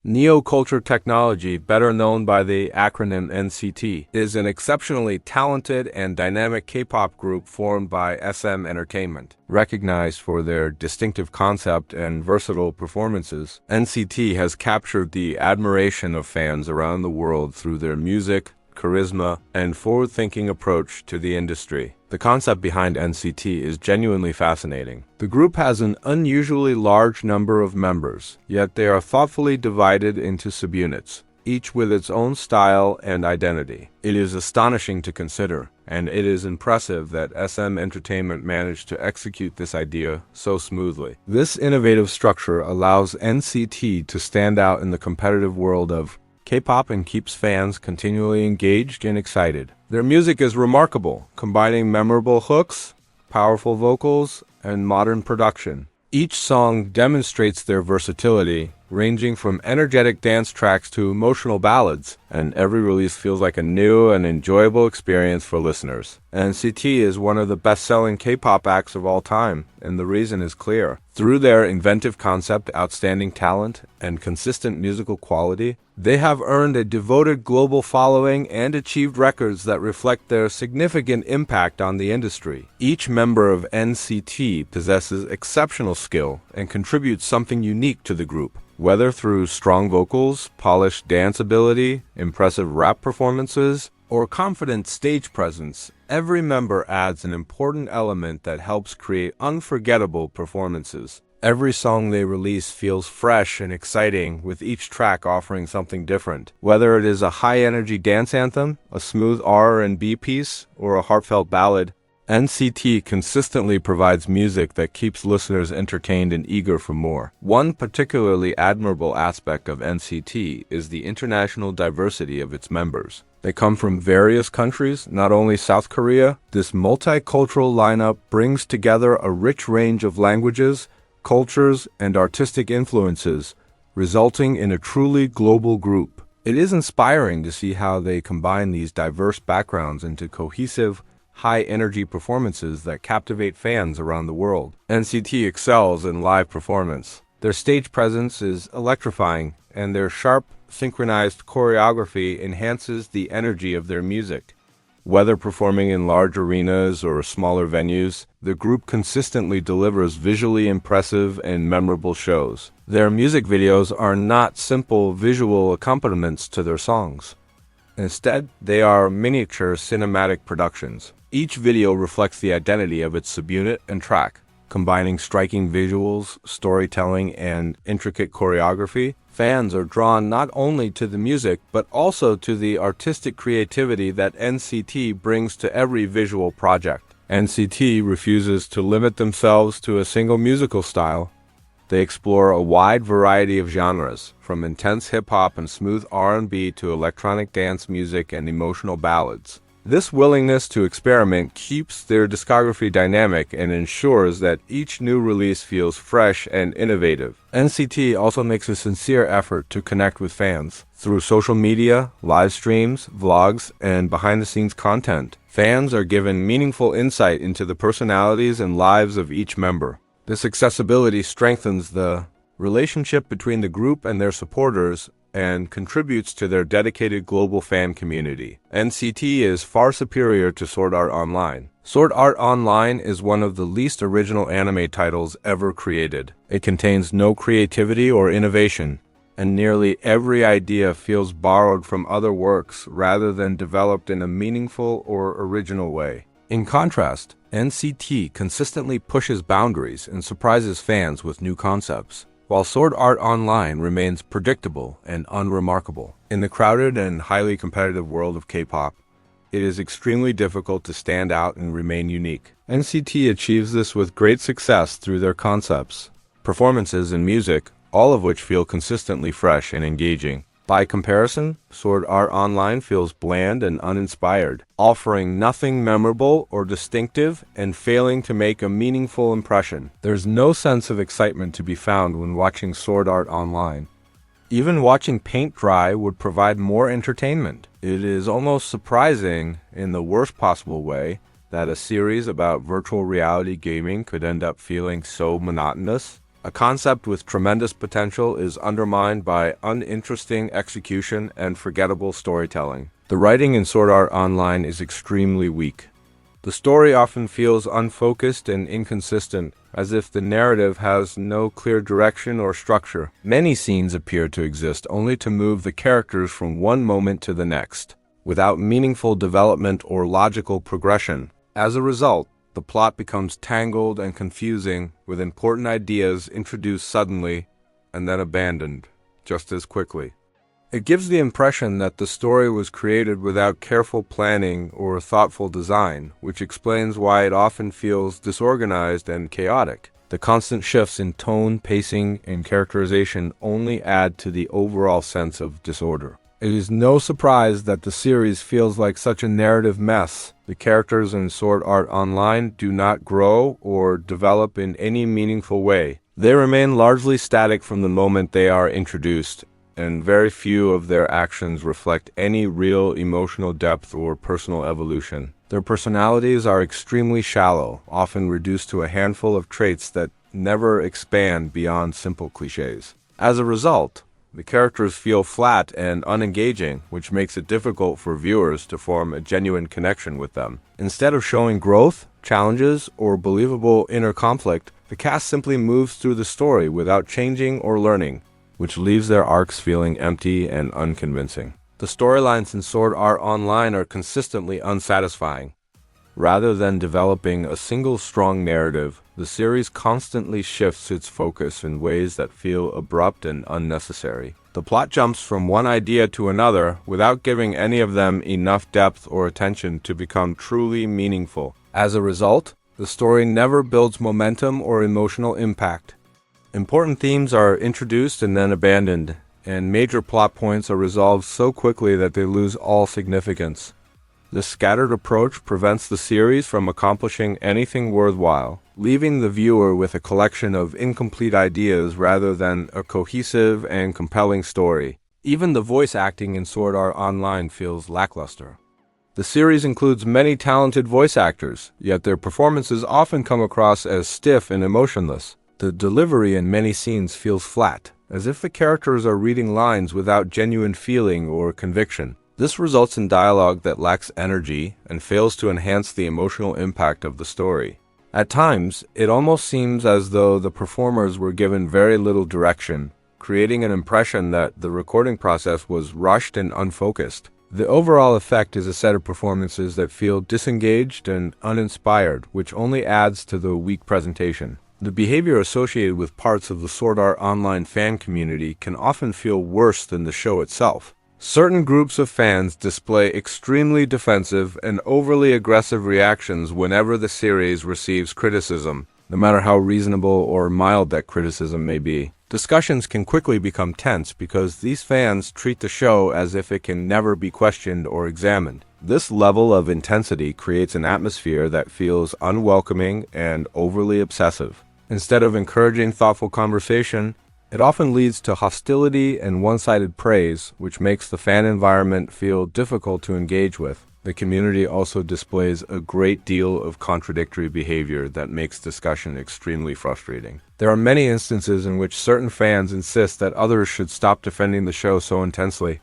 Neoculture Technology, better known by the acronym NCT, is an exceptionally talented and dynamic K-pop group formed by SM Entertainment. Recognized for their distinctive concept and versatile performances, NCT has captured the admiration of fans around the world through their music, charisma, and forward-thinking approach to the industry. The concept behind NCT is genuinely fascinating. The group has an unusually large number of members, yet they are thoughtfully divided into subunits, each with its own style and identity. It is astonishing to consider, and it is impressive that SM Entertainment managed to execute this idea so smoothly. This innovative structure allows NCT to stand out in the competitive world of K-pop and keeps fans continually engaged and excited. Their music is remarkable, combining memorable hooks, powerful vocals, and modern production. Each song demonstrates their versatility, ranging from energetic dance tracks to emotional ballads, and every release feels like a new and enjoyable experience for listeners. NCT is one of the best-selling K-pop acts of all time, and the reason is clear. Through their inventive concept, outstanding talent, and consistent musical quality, they have earned a devoted global following and achieved records that reflect their significant impact on the industry. Each member of NCT possesses exceptional skill and contributes something unique to the group. Whether through strong vocals, polished dance ability, impressive rap performances, or confident stage presence, every member adds an important element that helps create unforgettable performances. Every song they release feels fresh and exciting, with each track offering something different. Whether it is a high-energy dance anthem, a smooth R&B piece, or a heartfelt ballad, NCT consistently provides music that keeps listeners entertained and eager for more. One particularly admirable aspect of NCT is the international diversity of its members. They come from various countries, not only South Korea. This multicultural lineup brings together a rich range of languages, cultures, and artistic influences, resulting in a truly global group. It is inspiring to see how they combine these diverse backgrounds into cohesive, high-energy performances that captivate fans around the world. NCT excels in live performance. Their stage presence is electrifying, and their sharp, synchronized choreography enhances the energy of their music. Whether performing in large arenas or smaller venues, the group consistently delivers visually impressive and memorable shows. Their music videos are not simple visual accompaniments to their songs. Instead, they are miniature cinematic productions. Each video reflects the identity of its subunit and track. Combining striking visuals, storytelling, and intricate choreography, fans are drawn not only to the music, but also to the artistic creativity that NCT brings to every visual project. NCT refuses to limit themselves to a single musical style. They explore a wide variety of genres, from intense hip-hop and smooth R&B to electronic dance music and emotional ballads. This willingness to experiment keeps their discography dynamic and ensures that each new release feels fresh and innovative. NCT also makes a sincere effort to connect with fans. Through social media, live streams, vlogs, and behind-the-scenes content, fans are given meaningful insight into the personalities and lives of each member. This accessibility strengthens the relationship between the group and their supporters and contributes to their dedicated global fan community. NCT is far superior to Sword Art Online. Sword Art Online is one of the least original anime titles ever created. It contains no creativity or innovation, and nearly every idea feels borrowed from other works rather than developed in a meaningful or original way. In contrast, NCT consistently pushes boundaries and surprises fans with new concepts, while Sword Art Online remains predictable and unremarkable. In the crowded and highly competitive world of K-pop, it is extremely difficult to stand out and remain unique. NCT achieves this with great success through their concepts, performances, and music, all of which feel consistently fresh and engaging. By comparison, Sword Art Online feels bland and uninspired, offering nothing memorable or distinctive and failing to make a meaningful impression. There's no sense of excitement to be found when watching Sword Art Online. Even watching paint dry would provide more entertainment. It is almost surprising, in the worst possible way, that a series about virtual reality gaming could end up feeling so monotonous. A concept with tremendous potential is undermined by uninteresting execution and forgettable storytelling. The writing in Sword Art Online is extremely weak. The story often feels unfocused and inconsistent, as if the narrative has no clear direction or structure. Many scenes appear to exist only to move the characters from one moment to the next, without meaningful development or logical progression. As a result, the plot becomes tangled and confusing, with important ideas introduced suddenly and then abandoned just as quickly. It gives the impression that the story was created without careful planning or thoughtful design, which explains why it often feels disorganized and chaotic. The constant shifts in tone, pacing, and characterization only add to the overall sense of disorder. It is no surprise that the series feels like such a narrative mess. The characters in Sword Art Online do not grow or develop in any meaningful way. They remain largely static from the moment they are introduced, and very few of their actions reflect any real emotional depth or personal evolution. Their personalities are extremely shallow, often reduced to a handful of traits that never expand beyond simple cliches. As a result, the characters feel flat and unengaging, which makes it difficult for viewers to form a genuine connection with them. Instead of showing growth, challenges, or believable inner conflict, the cast simply moves through the story without changing or learning, which leaves their arcs feeling empty and unconvincing. The storylines in Sword Art Online are consistently unsatisfying. Rather than developing a single strong narrative, the series constantly shifts its focus in ways that feel abrupt and unnecessary. The plot jumps from one idea to another without giving any of them enough depth or attention to become truly meaningful. As a result, the story never builds momentum or emotional impact. Important themes are introduced and then abandoned, and major plot points are resolved so quickly that they lose all significance. This scattered approach prevents the series from accomplishing anything worthwhile, leaving the viewer with a collection of incomplete ideas rather than a cohesive and compelling story. Even the voice acting in Sword Art Online feels lackluster. The series includes many talented voice actors, yet their performances often come across as stiff and emotionless. The delivery in many scenes feels flat, as if the characters are reading lines without genuine feeling or conviction. This results in dialogue that lacks energy and fails to enhance the emotional impact of the story. At times, it almost seems as though the performers were given very little direction, creating an impression that the recording process was rushed and unfocused. The overall effect is a set of performances that feel disengaged and uninspired, which only adds to the weak presentation. The behavior associated with parts of the Sword Art Online fan community can often feel worse than the show itself. Certain groups of fans display extremely defensive and overly aggressive reactions whenever the series receives criticism, no matter how reasonable or mild that criticism may be. Discussions can quickly become tense because these fans treat the show as if it can never be questioned or examined. This level of intensity creates an atmosphere that feels unwelcoming and overly obsessive. Instead of encouraging thoughtful conversation, it often leads to hostility and one-sided praise, which makes the fan environment feel difficult to engage with. The community also displays a great deal of contradictory behavior that makes discussion extremely frustrating. There are many instances in which certain fans insist that others should stop defending the show so intensely.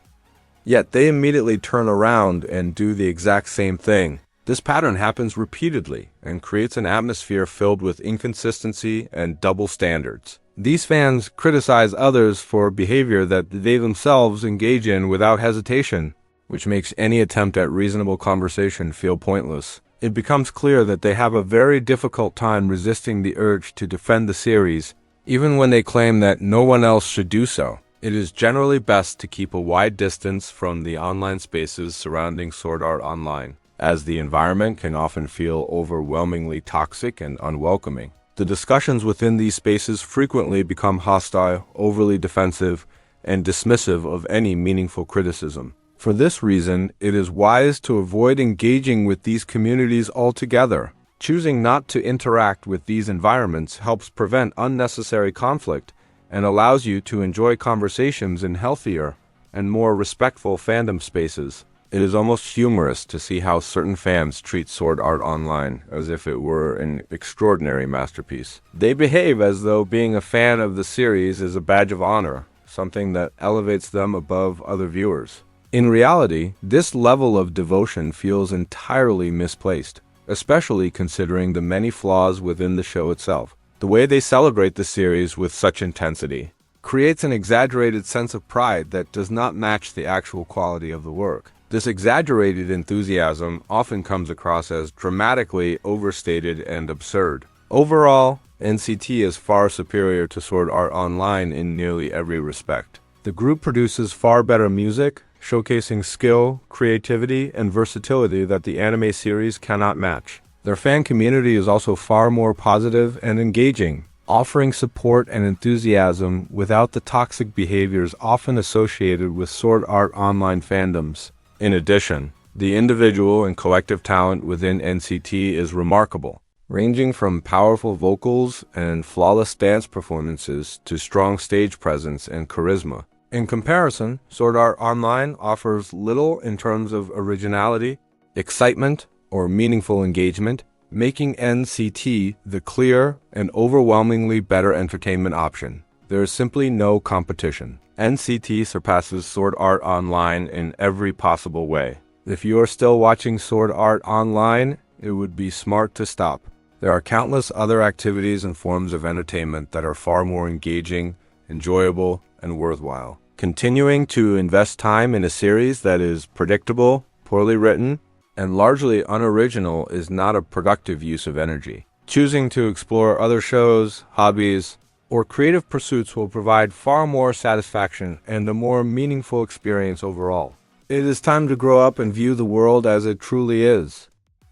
Yet they immediately turn around and do the exact same thing. This pattern happens repeatedly and creates an atmosphere filled with inconsistency and double standards. These fans criticize others for behavior that they themselves engage in without hesitation, which makes any attempt at reasonable conversation feel pointless. It becomes clear that they have a very difficult time resisting the urge to defend the series, even when they claim that no one else should do so. It is generally best to keep a wide distance from the online spaces surrounding Sword Art Online, as the environment can often feel overwhelmingly toxic and unwelcoming. The discussions within these spaces frequently become hostile, overly defensive, and dismissive of any meaningful criticism. For this reason, it is wise to avoid engaging with these communities altogether. Choosing not to interact with these environments helps prevent unnecessary conflict and allows you to enjoy conversations in healthier and more respectful fandom spaces. It is almost humorous to see how certain fans treat Sword Art Online as if it were an extraordinary masterpiece. They behave as though being a fan of the series is a badge of honor, something that elevates them above other viewers. In reality, this level of devotion feels entirely misplaced, especially considering the many flaws within the show itself. The way they celebrate the series with such intensity creates an exaggerated sense of pride that does not match the actual quality of the work. This exaggerated enthusiasm often comes across as dramatically overstated and absurd. Overall, NCT is far superior to Sword Art Online in nearly every respect. The group produces far better music, showcasing skill, creativity, and versatility that the anime series cannot match. Their fan community is also far more positive and engaging, offering support and enthusiasm without the toxic behaviors often associated with Sword Art Online fandoms. In addition, the individual and collective talent within NCT is remarkable, ranging from powerful vocals and flawless dance performances to strong stage presence and charisma. In comparison, Sword Art Online offers little in terms of originality, excitement, or meaningful engagement, making NCT the clear and overwhelmingly better entertainment option. There is simply no competition. NCT surpasses Sword Art Online in every possible way. If you are still watching Sword Art Online, it would be smart to stop. There are countless other activities and forms of entertainment that are far more engaging, enjoyable, and worthwhile. Continuing to invest time in a series that is predictable, poorly written, and largely unoriginal is not a productive use of energy. Choosing to explore other shows, hobbies, or creative pursuits will provide far more satisfaction and a more meaningful experience overall. It is time to grow up and view the world as it truly is.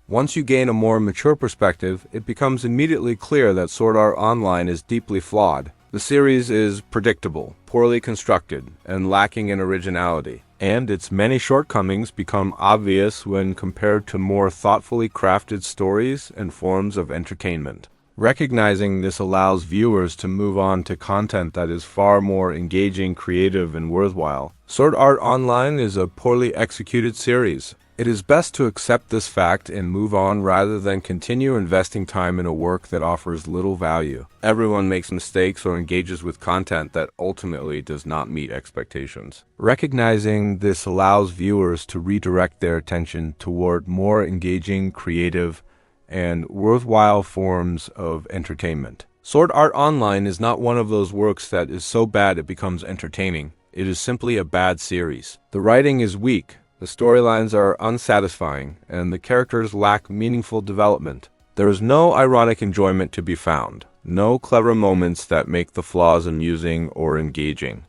Once you gain a more mature perspective, it becomes immediately clear that Sword Art Online is deeply flawed. The series is predictable, poorly constructed, and lacking in originality, and its many shortcomings become obvious when compared to more thoughtfully crafted stories and forms of entertainment. Recognizing this allows viewers to move on to content that is far more engaging, creative, and worthwhile. Sword Art Online is a poorly executed series. It is best to accept this fact and move on rather than continue investing time in a work that offers little value. Everyone makes mistakes or engages with content that ultimately does not meet expectations. Recognizing this allows viewers to redirect their attention toward more engaging, creative, and worthwhile forms of entertainment. Sword Art Online is not one of those works that is so bad it becomes entertaining. It is simply a bad series. The writing is weak, the storylines are unsatisfying, and the characters lack meaningful development. There is no ironic enjoyment to be found, no clever moments that make the flaws amusing or engaging.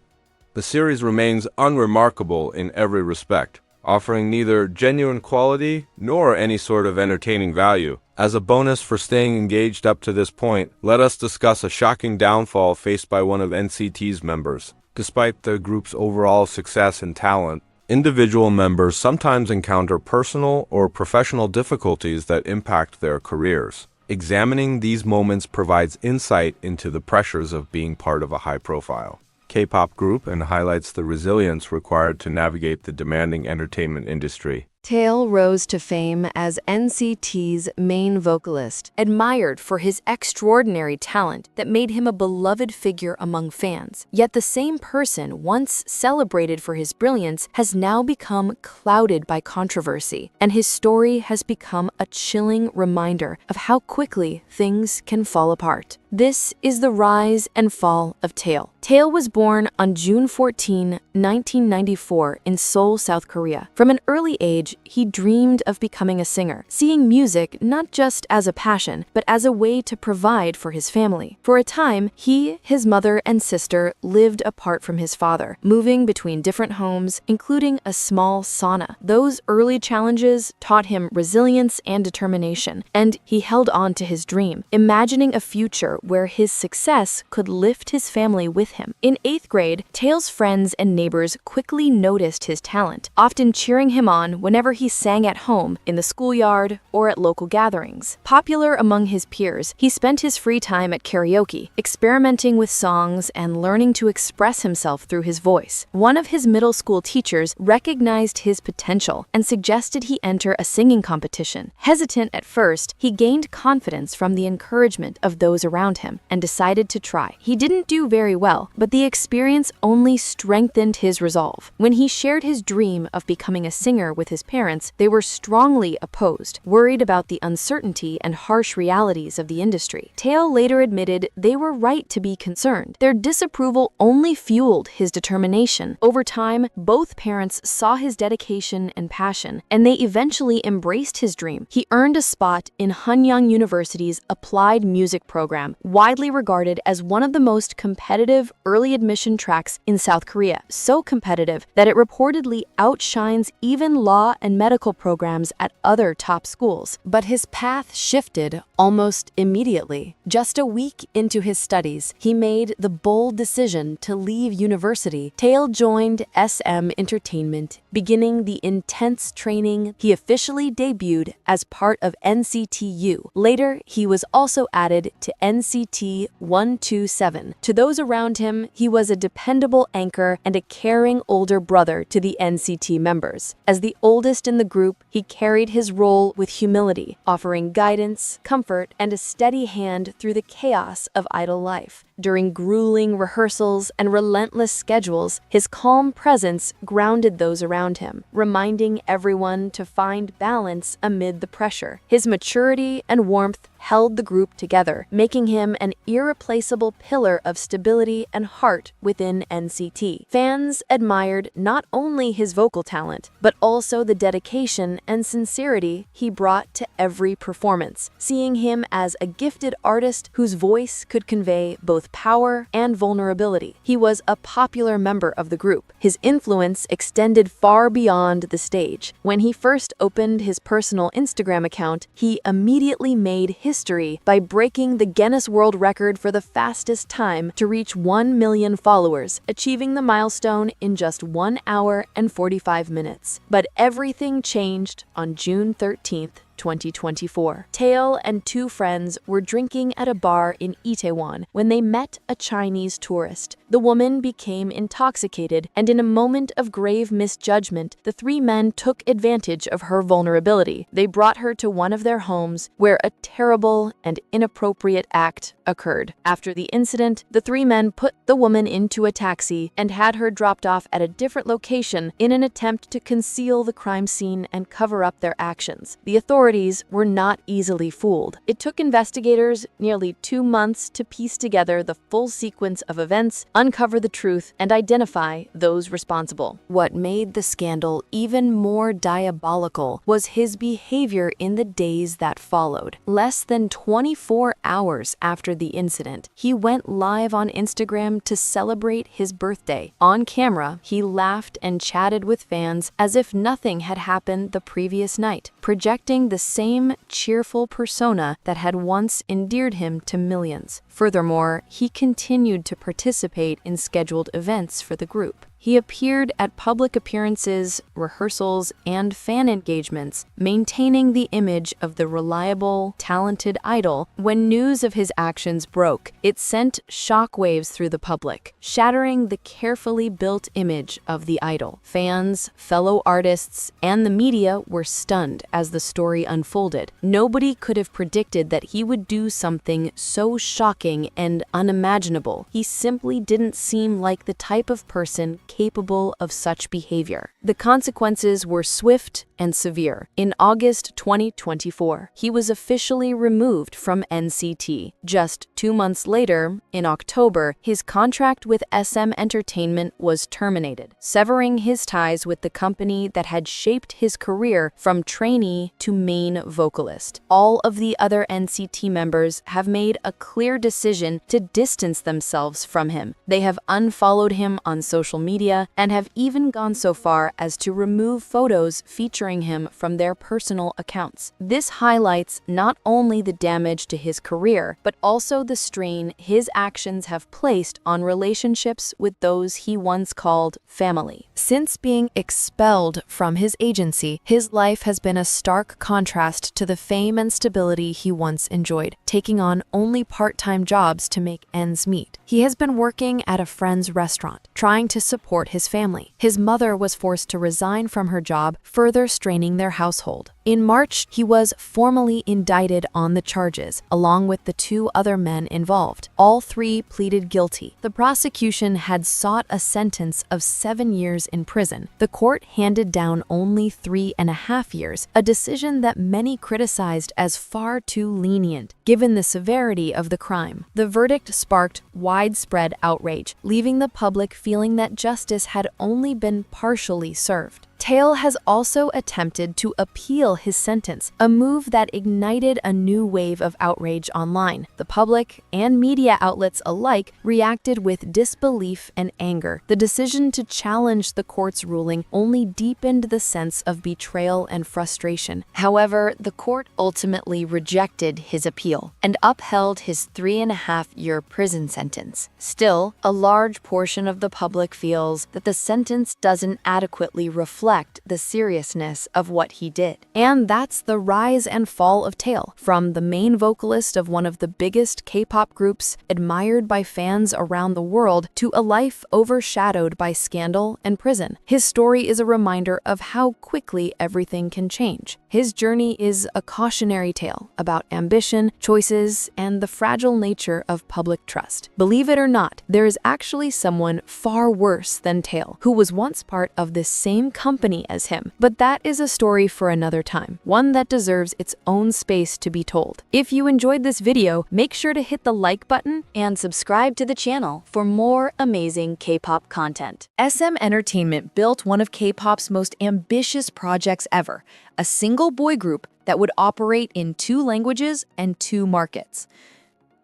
The series remains unremarkable in every respect, offering neither genuine quality nor any sort of entertaining value. As a bonus for staying engaged up to this point, let us discuss a shocking downfall faced by one of NCT's members. Despite the group's overall success and talent, individual members sometimes encounter personal or professional difficulties that impact their careers. Examining these moments provides insight into the pressures of being part of a high-profile K-pop group and highlights the resilience required to navigate the demanding entertainment industry. Tail rose to fame as NCT's main vocalist, admired for his extraordinary talent that made him a beloved figure among fans. Yet the same person once celebrated for his brilliance has now become clouded by controversy, and his story has become a chilling reminder of how quickly things can fall apart. This is the rise and fall of Tail. Tail was born on June 14, 1994 in Seoul, South Korea. From an early age, he dreamed of becoming a singer, seeing music not just as a passion, but as a way to provide for his family. For a time, he, his mother, and sister lived apart from his father, moving between different homes, including a small sauna. Those early challenges taught him resilience and determination, and he held on to his dream, imagining a future where his success could lift his family with him. In 8th grade, Tail's friends and neighbors quickly noticed his talent, often cheering him on whenever whenever he sang at home, in the schoolyard, or at local gatherings. Popular among his peers, he spent his free time at karaoke, experimenting with songs and learning to express himself through his voice. One of his middle school teachers recognized his potential and suggested he enter a singing competition. Hesitant at first, he gained confidence from the encouragement of those around him and decided to try. He didn't do very well, but the experience only strengthened his resolve. When he shared his dream of becoming a singer with his parents, they were strongly opposed, worried about the uncertainty and harsh realities of the industry. Tae later admitted they were right to be concerned. Their disapproval only fueled his determination. Over time, both parents saw his dedication and passion, and they eventually embraced his dream. He earned a spot in Hanyang University's Applied Music program, widely regarded as one of the most competitive early admission tracks in South Korea. So competitive that it reportedly outshines even law and medical programs at other top schools. But his path shifted almost immediately. Just a week into his studies, he made the bold decision to leave university. Tae joined SM Entertainment, beginning the intense training. He officially debuted as part of NCT. Later, he was also added to NCT 127. To those around him, he was a dependable anchor and a caring older brother to the NCT members. As the oldest in the group, he carried his role with humility, offering guidance, comfort, and a steady hand through the chaos of idol life. During grueling rehearsals and relentless schedules, his calm presence grounded those around him, reminding everyone to find balance amid the pressure. His maturity and warmth held the group together, making him an irreplaceable pillar of stability and heart within NCT. Fans admired not only his vocal talent, but also the dedication and sincerity he brought to every performance, seeing him as a gifted artist whose voice could convey both power and vulnerability. He was a popular member of the group. His influence extended far beyond the stage. When he first opened his personal Instagram account, he immediately made history by breaking the Guinness World Record for the fastest time to reach 1 million followers, achieving the milestone in just 1 hour and 45 minutes. But everything changed on June 13th, 2024. Tae and two friends were drinking at a bar in Itaewon when they met a Chinese tourist. The woman became intoxicated, and in a moment of grave misjudgment, the three men took advantage of her vulnerability. They brought her to one of their homes where a terrible and inappropriate act occurred. After the incident, the three men put the woman into a taxi and had her dropped off at a different location in an attempt to conceal the crime scene and cover up their actions. The authorities were not easily fooled. It took investigators nearly 2 months to piece together the full sequence of events, uncover the truth, and identify those responsible. What made the scandal even more diabolical was his behavior in the days that followed. Less than 24 hours after the incident, he went live on Instagram to celebrate his birthday. On camera, he laughed and chatted with fans as if nothing had happened the previous night, projecting the same cheerful persona that had once endeared him to millions. Furthermore, he continued to participate in scheduled events for the group. He appeared at public appearances, rehearsals, and fan engagements, maintaining the image of the reliable, talented idol. When news of his actions broke, it sent shockwaves through the public, shattering the carefully built image of the idol. Fans, fellow artists, and the media were stunned as the story unfolded. Nobody could have predicted that he would do something so shocking and unimaginable. He simply didn't seem like the type of person capable of such behavior. The consequences were swift and severe. In August 2024, he was officially removed from NCT. Just 2 months later, in October, his contract with SM Entertainment was terminated, severing his ties with the company that had shaped his career from trainee to main vocalist. All of the other NCT members have made a clear decision to distance themselves from him. They have unfollowed him on social media and have even gone so far as to remove photos featuring censoring him from their personal accounts. This highlights not only the damage to his career, but also the strain his actions have placed on relationships with those he once called family. Since being expelled from his agency, his life has been a stark contrast to the fame and stability he once enjoyed, taking on only part-time jobs to make ends meet. He has been working at a friend's restaurant, trying to support his family. His mother was forced to resign from her job, further straining their household. In March, he was formally indicted on the charges, along with the 2 other men involved. All 3 pleaded guilty. The prosecution had sought a sentence of 7 years in prison. The court handed down only 3.5 years, a decision that many criticized as far too lenient, given the severity of the crime. The verdict sparked widespread outrage, leaving the public feeling that justice had only been partially served. Tail has also attempted to appeal his sentence, a move that ignited a new wave of outrage online. The public and media outlets alike reacted with disbelief and anger. The decision to challenge the court's ruling only deepened the sense of betrayal and frustration. However, the court ultimately rejected his appeal and upheld his 3.5-year prison sentence. Still, a large portion of the public feels that the sentence doesn't adequately reflect the seriousness of what he did. And that's the rise and fall of Tail, from the main vocalist of one of the biggest K-pop groups, admired by fans around the world, to a life overshadowed by scandal and prison. His story is a reminder of how quickly everything can change. His journey is a cautionary tale about ambition, choices, and the fragile nature of public trust. Believe it or not, there is actually someone far worse than Tail, who was once part of this same company as him. But that is a story for another time, one that deserves its own space to be told. If you enjoyed this video, make sure to hit the like button and subscribe to the channel for more amazing K-pop content. SM Entertainment built one of K-pop's most ambitious projects ever, a single boy group that would operate in 2 languages and 2 markets.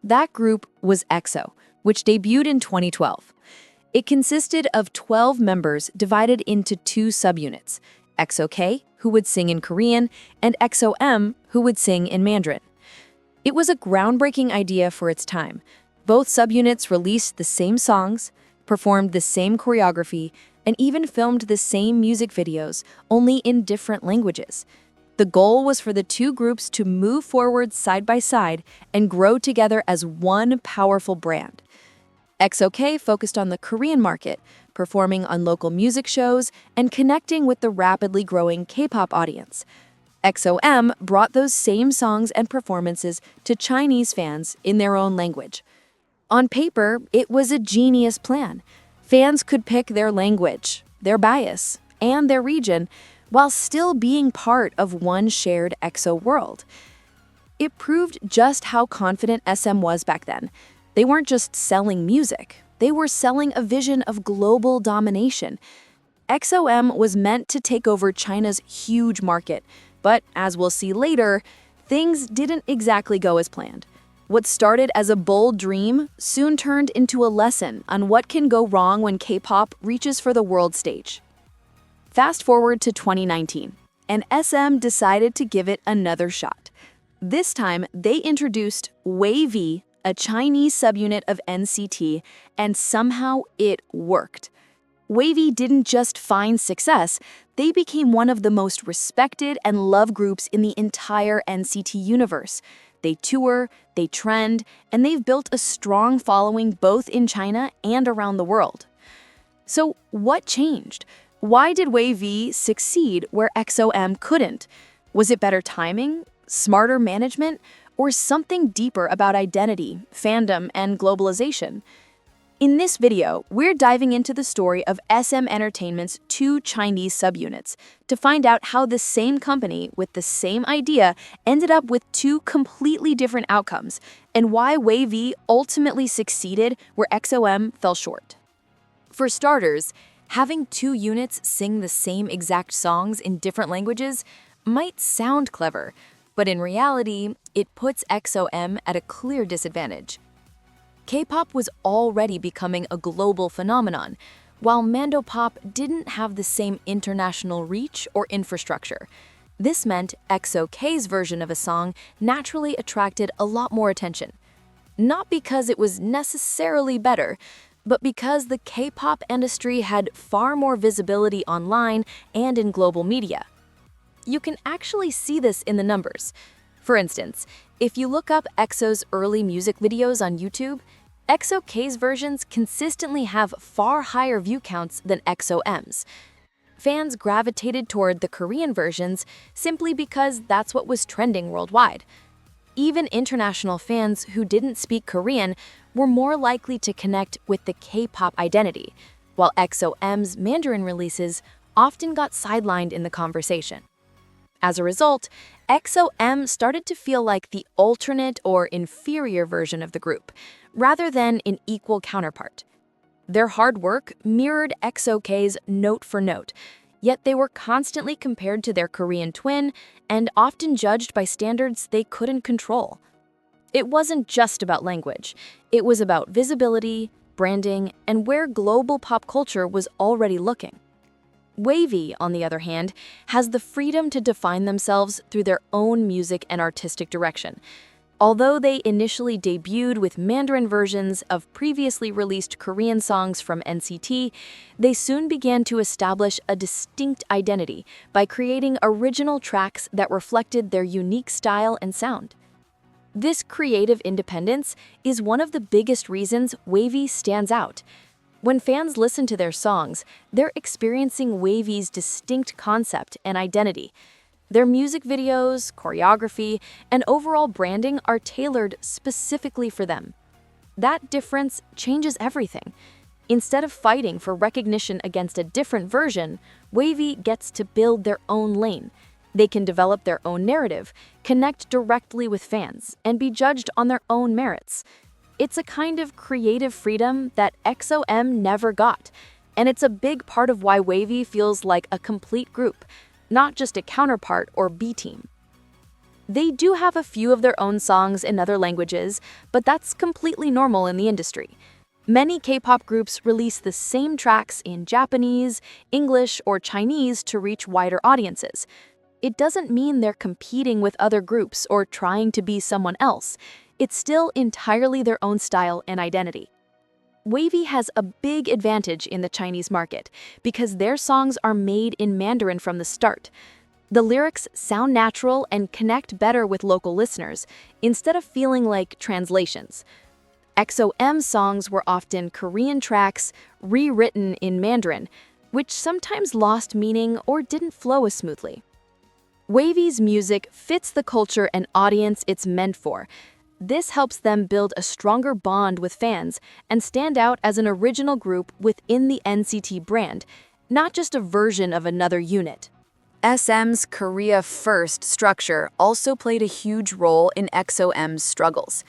That group was EXO, which debuted in 2012. It consisted of 12 members divided into 2 subunits, EXO-K, who would sing in Korean, and EXO-M, who would sing in Mandarin. It was a groundbreaking idea for its time. Both subunits released the same songs, performed the same choreography, and even filmed the same music videos, only in different languages. The goal was for the 2 groups to move forward side by side and grow together as one powerful brand. EXO-K focused on the Korean market, performing on local music shows and connecting with the rapidly growing K-pop audience. EXO-M brought those same songs and performances to Chinese fans in their own language. On paper, it was a genius plan. Fans could pick their language, their bias, and their region, while still being part of one shared EXO world. It proved just how confident SM was back then. They weren't just selling music, they were selling a vision of global domination. EXO-M was meant to take over China's huge market, but as we'll see later, things didn't exactly go as planned. What started as a bold dream soon turned into a lesson on what can go wrong when K-pop reaches for the world stage. Fast forward to 2019, and SM decided to give it another shot. This time, they introduced WayV, a Chinese subunit of NCT, and somehow it worked. WayV didn't just find success, they became one of the most respected and loved groups in the entire NCT universe. They tour, they trend, and they've built a strong following both in China and around the world. So what changed? Why did WayV succeed where EXO-M couldn't? Was it better timing, smarter management, or something deeper about identity, fandom, and globalization? In this video, we're diving into the story of SM Entertainment's 2 Chinese subunits to find out how the same company with the same idea ended up with 2 completely different outcomes, and why WayV ultimately succeeded where EXO-M fell short. For starters, having 2 units sing the same exact songs in different languages might sound clever, but in reality, it puts EXO-M at a clear disadvantage. K-pop was already becoming a global phenomenon. while Mandopop didn't have the same international reach or infrastructure. This meant XOK's version of a song naturally attracted a lot more attention. Not because it was necessarily better, but because the K-pop industry had far more visibility online and in global media. You can actually see this in the numbers. For instance, if you look up EXO's early music videos on YouTube, XOK's versions consistently have far higher view counts than XOM's. Fans gravitated toward the Korean versions simply because that's what was trending worldwide. Even international fans who didn't speak Korean were more likely to connect with the K-pop identity, while XOM's Mandarin releases often got sidelined in the conversation. As a result, XOM started to feel like the alternate or inferior version of the group, rather than an equal counterpart. Their hard work mirrored XOK's note for note, yet they were constantly compared to their Korean twin and often judged by standards they couldn't control. It wasn't just about language. It was about visibility, branding, and where global pop culture was already looking. WayV, on the other hand, has the freedom to define themselves through their own music and artistic direction. Although they initially debuted with Mandarin versions of previously released Korean songs from NCT, they soon began to establish a distinct identity by creating original tracks that reflected their unique style and sound. This creative independence is one of the biggest reasons WayV stands out. When fans listen to their songs, they're experiencing WayV's distinct concept and identity. Their music videos, choreography, and overall branding are tailored specifically for them. That difference changes everything. Instead of fighting for recognition against a different version, WayV gets to build their own lane. They can develop their own narrative, connect directly with fans, and be judged on their own merits. It's a kind of creative freedom that XOM never got, and it's a big part of why WayV feels like a complete group, not just a counterpart or B-team. They do have a few of their own songs in other languages, but that's completely normal in the industry. Many K-pop groups release the same tracks in Japanese, English, or Chinese to reach wider audiences. It doesn't mean they're competing with other groups or trying to be someone else. It's still entirely their own style and identity. WayV has a big advantage in the Chinese market because their songs are made in Mandarin from the start. The lyrics sound natural and connect better with local listeners instead of feeling like translations. XOM songs were often Korean tracks rewritten in Mandarin, which sometimes lost meaning or didn't flow as smoothly. WayV's music fits the culture and audience it's meant for. This helps them build a stronger bond with fans and stand out as an original group within the NCT brand, not just a version of another unit. SM's Korea First structure also played a huge role in XOM's struggles.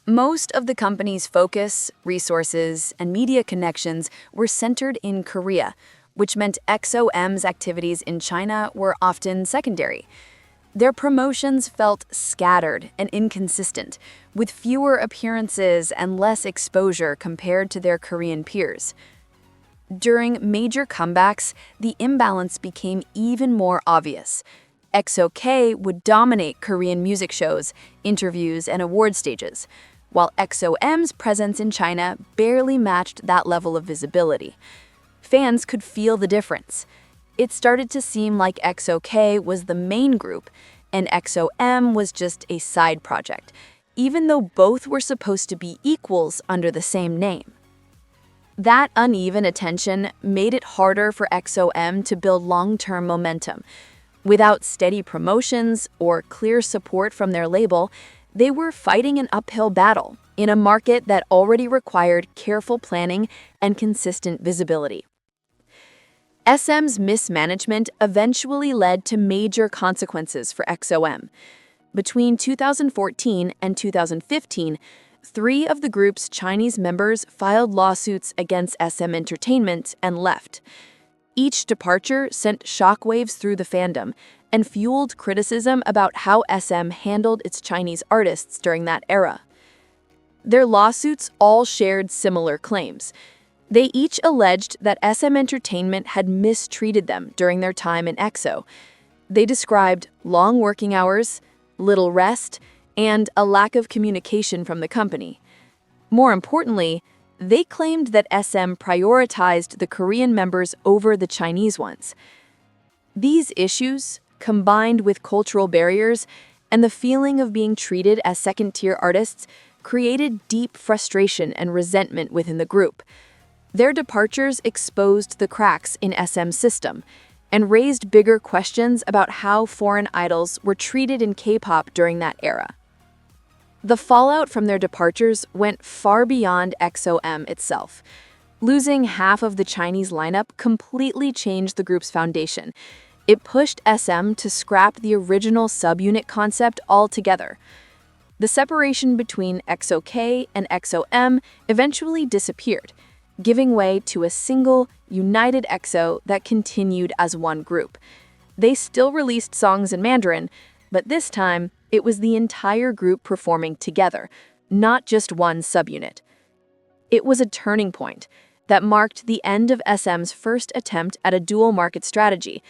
Most of the company's focus, resources, and media connections were centered in Korea, which meant XOM's activities in China were often secondary. Their promotions felt scattered and inconsistent, with fewer appearances and less exposure compared to their Korean peers. During major comebacks, the imbalance became even more obvious. XOK would dominate Korean music shows, interviews, and award stages, while XOM's presence in China barely matched that level of visibility. Fans could feel the difference. It started to seem like XOK was the main group, and XOM was just a side project, even though both were supposed to be equals under the same name. That uneven attention made it harder for XOM to build long-term momentum. Without steady promotions or clear support from their label, they were fighting an uphill battle in a market that already required careful planning and consistent visibility. SM's mismanagement eventually led to major consequences for XOM. Between 2014 and 2015, 3 of the group's Chinese members filed lawsuits against SM Entertainment and left. Each departure sent shockwaves through the fandom and fueled criticism about how SM handled its Chinese artists during that era. Their lawsuits all shared similar claims. They each alleged that SM Entertainment had mistreated them during their time in EXO. They described long working hours, little rest, and a lack of communication from the company. More importantly, they claimed that SM prioritized the Korean members over the Chinese ones. These issues, combined with cultural barriers and the feeling of being treated as second-tier artists, created deep frustration and resentment within the group. Their departures exposed the cracks in SM's system and raised bigger questions about how foreign idols were treated in K-pop during that era. The fallout from their departures went far beyond EXO-M itself. Losing half of the Chinese lineup completely changed the group's foundation. It pushed SM to scrap the original subunit concept altogether. The separation between EXO-K and EXO-M eventually disappeared, giving way to a single, united EXO that continued as one group. They still released songs in Mandarin, but this time, it was the entire group performing together, not just one subunit. It was a turning point that marked the end of SM's first attempt at a dual market strategy.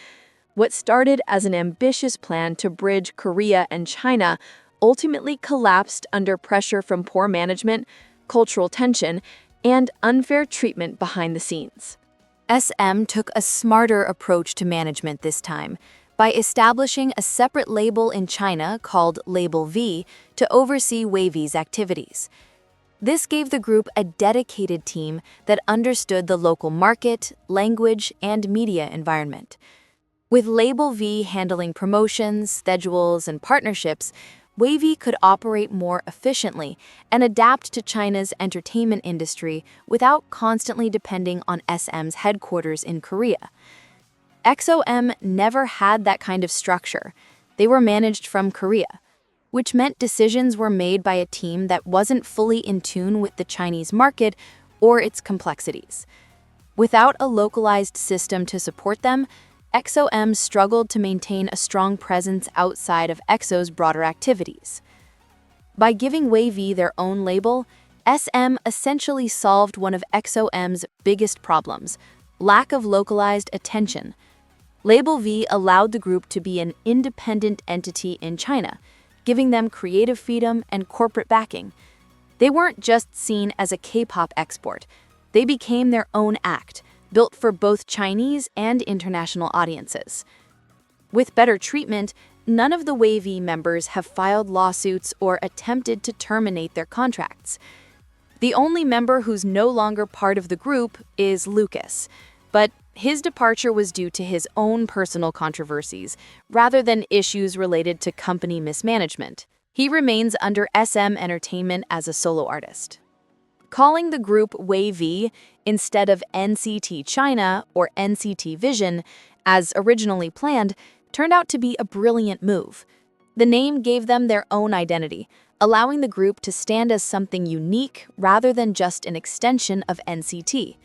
What started as an ambitious plan to bridge Korea and China ultimately collapsed under pressure from poor management, cultural tension, and unfair treatment behind the scenes. SM took a smarter approach to management this time by establishing a separate label in China called Label V to oversee WayV's activities. This gave the group a dedicated team that understood the local market, language, and media environment. With Label V handling promotions, schedules, and partnerships, WayV could operate more efficiently and adapt to China's entertainment industry without constantly depending on SM's headquarters in Korea. EXO-M never had that kind of structure. They were managed from Korea, which meant decisions were made by a team that wasn't fully in tune with the Chinese market or its complexities. Without a localized system to support them, EXO-M struggled to maintain a strong presence outside of EXO's broader activities. By giving WayV their own label, SM essentially solved one of EXO-M's biggest problems: lack of localized attention. Label V allowed the group to be an independent entity in China, giving them creative freedom and corporate backing. They weren't just seen as a K-pop export. They became their own act, built for both Chinese and international audiences. With better treatment, none of the WayV members have filed lawsuits or attempted to terminate their contracts. The only member who's no longer part of the group is Lucas, but his departure was due to his own personal controversies, rather than issues related to company mismanagement. He remains under SM Entertainment as a solo artist. Calling the group WayV instead of NCT China or NCT Vision, as originally planned, turned out to be a brilliant move. The name gave them their own identity, allowing the group to stand as something unique rather than just an extension of NCT.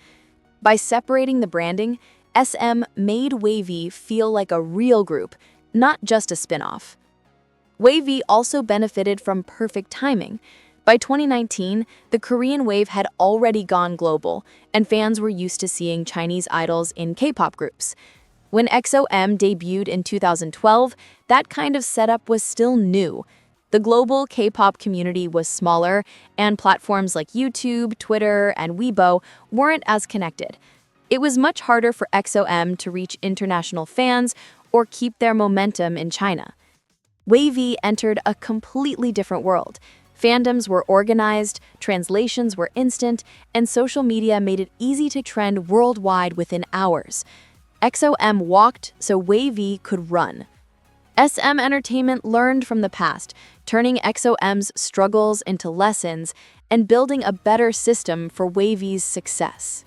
By separating the branding, SM made WayV feel like a real group, not just a spin-off. WayV also benefited from perfect timing. By 2019, the Korean wave had already gone global, and fans were used to seeing Chinese idols in K-pop groups. When EXO-M debuted in 2012, that kind of setup was still new. The global K-pop community was smaller, and platforms like YouTube, Twitter, and Weibo weren't as connected. It was much harder for EXO-M to reach international fans or keep their momentum in China. WayV entered a completely different world. Fandoms were organized, translations were instant, and social media made it easy to trend worldwide within hours. EXO-M walked so WayV could run. SM Entertainment learned from the past, turning EXO-M's struggles into lessons and building a better system for WayV's success.